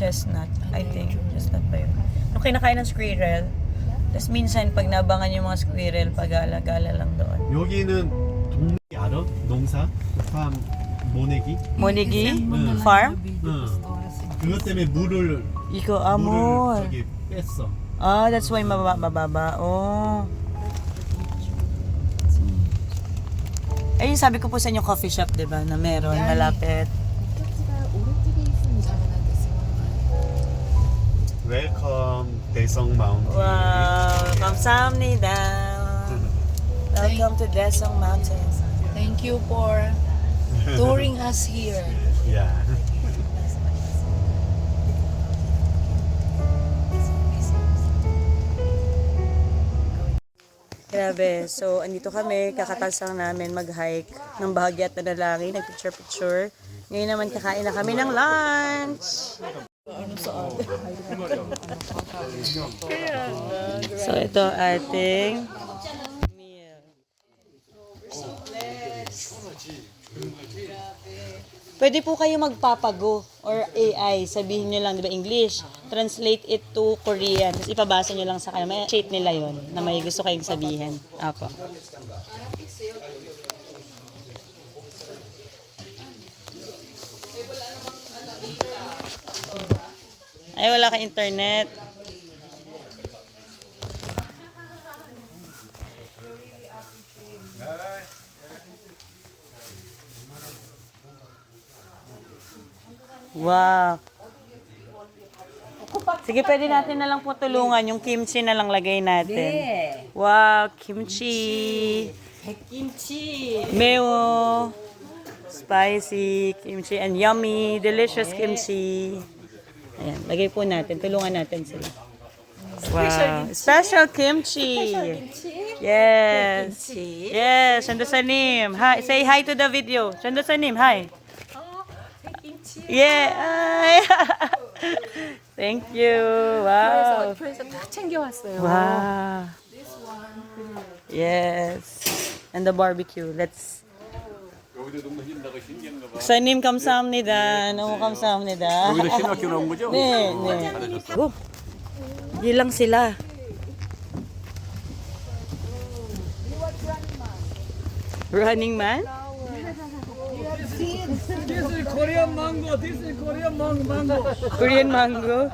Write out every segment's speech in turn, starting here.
chestnut. I think. Chestnut ba yun? Nung kinakain ng squirrel, tapos minsan pag nabangan yung mga squirrel, pagala-gala lang doon. 여기는 동네 알아? 농사? 팜 모내기? Monigi? Farm? 응. 그것 때문에 물을 Iko amor. 저기 뺐어. Ah, that's why mababa. Oh. Ayun, sabi ko po sa inyo coffee shop, di ba? Na meron, malapit. Welcome 대성 Mountain. Wow, 감사합니다. Welcome to Desong Mountain. Thank you for touring us here. Yeah. Grabe. So, andito kami. Kakataas lang namin mag-hike ng Bahagyat na Dalangin. Nag-picture-picture. Ngayon naman kakain na kami ng lunch. So, ito ating meal. Pwede po kayo magpapago or AI. Sabihin nyo lang, di ba, English. Translate it to Korean. Tapos ipabasa nyo lang sa kanya. May shade nila yon na may gusto kayong sabihin. Apo. Ay, wala ka internet. Wow. Sige, pwede natin na lang po tulungan. Yung kimchi na lang lagay natin. Wow, kimchi. Kimchi. Meo. Spicy kimchi and yummy, delicious kimchi. Ayan, lagay po natin. Tulungan natin sila. Wow. Special kimchi. Yes. Yes, Shandosanim. Hi, say hi to the video. Shandosanim, hi. Yeah. Hi. Thank you. Wow. 그래서 다 챙겨왔어요. Wow. Yes. And the barbecue. Let's. Sanim 감사합니다. 너무 감사합니다. 여기도 신학교 나온 거죠? 네, 네. 오. Hindi lang sila. Running Man? This is Korean mango. This is Korean mango. Korean mango?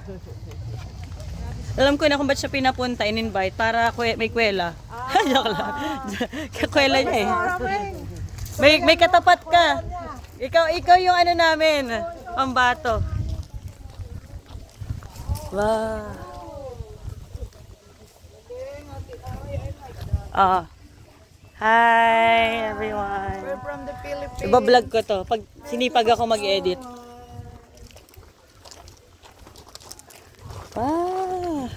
Alam ko na kung ba't siya pinapunta, in-invite, para may kwela. Joke lang. Kwela niya eh. May katapat ka. Ikaw yung ano namin, pambato. Wow. Ah. Hi everyone. We're from the Philippines. Iba-vlog ko to pag sinipag ako mag-edit. Wow.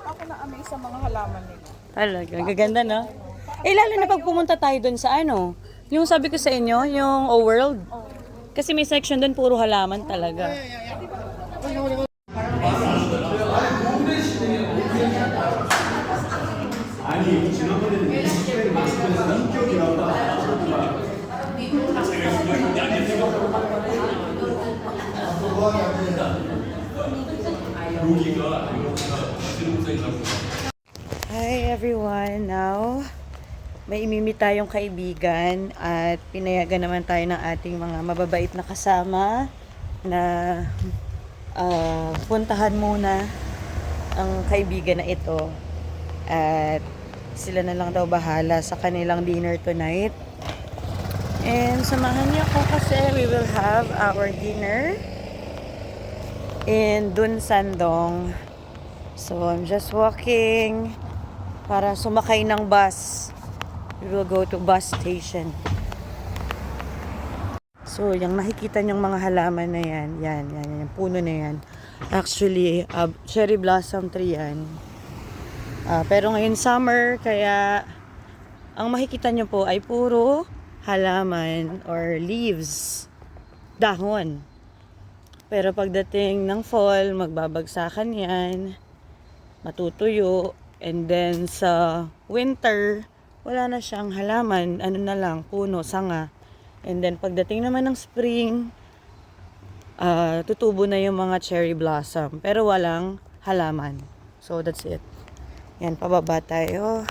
Ako na-amaze sa mga halaman nila. Talaga, gaganda no? Eh lalo na pag pumunta tayo dun sa ano, yung sabi ko sa inyo, yung O-World. Kasi may section dun puro halaman talaga. Hi everyone, now may imimit tayong kaibigan at pinayagan naman tayo ng ating mga mababait na kasama na puntahan muna ang kaibigan na ito at sila na lang daw bahala sa kanilang dinner tonight. And samahan niyo ako kasi we will have our dinner in Dun Sandong. So I'm just walking para sumakay ng bus. We will go to bus station. So, yung nakikita niyong mga halaman na yan, yung puno na yan. Actually, cherry blossom tree yan. Pero ngayon summer, kaya ang makikita niyo po ay puro halaman or leaves, dahon. Pero pagdating ng fall, magbabagsakan yan, matutuyo, and then sa winter, wala na siyang halaman, ano na lang, puno, sanga. And then, pagdating naman ng spring, tutubo na yung mga cherry blossom. Pero walang halaman. So, that's it. Yan, pababa tayo.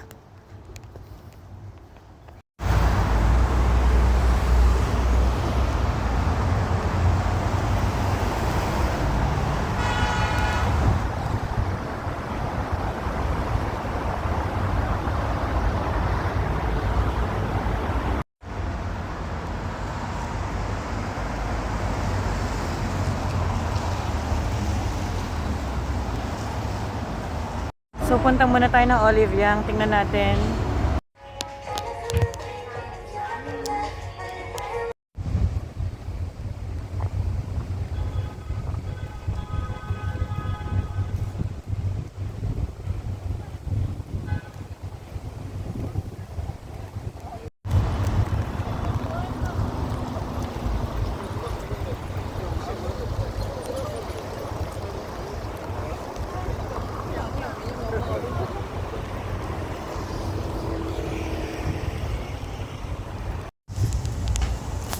So, punta muna tayo ng Olive Young. Tingnan natin.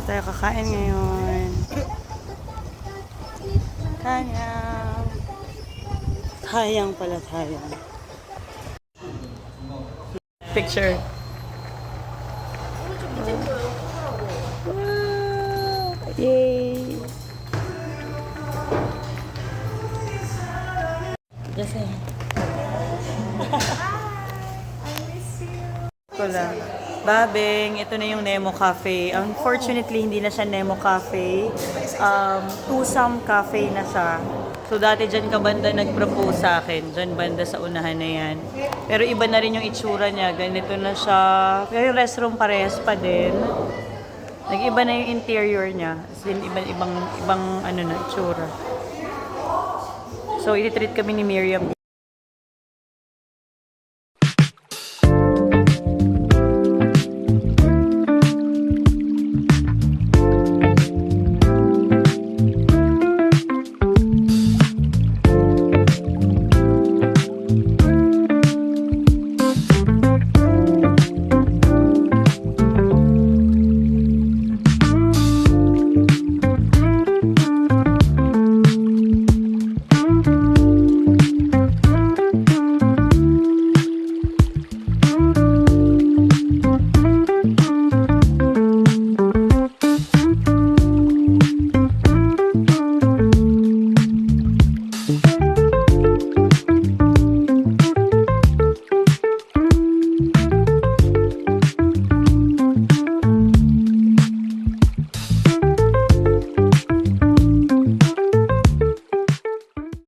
Tayo kakain ngayon. Tayang. Tayang pala, tayang. Picture. Wow! Yay! Just say. Ko lang. Babeng, ito na yung Nemo Cafe. Unfortunately, hindi na siya Nemo Cafe. Tusam Cafe na siya. So, dati dyan ka banda nag-propose sa akin. Dyan banda sa unahan na yan. Pero iba na rin yung itsura niya. Ganito na siya. Pero yung restroom parehas pa din. Nag-iba na yung interior niya. As in, ibang ano na, itsura. So, ititreat kami ni Miriam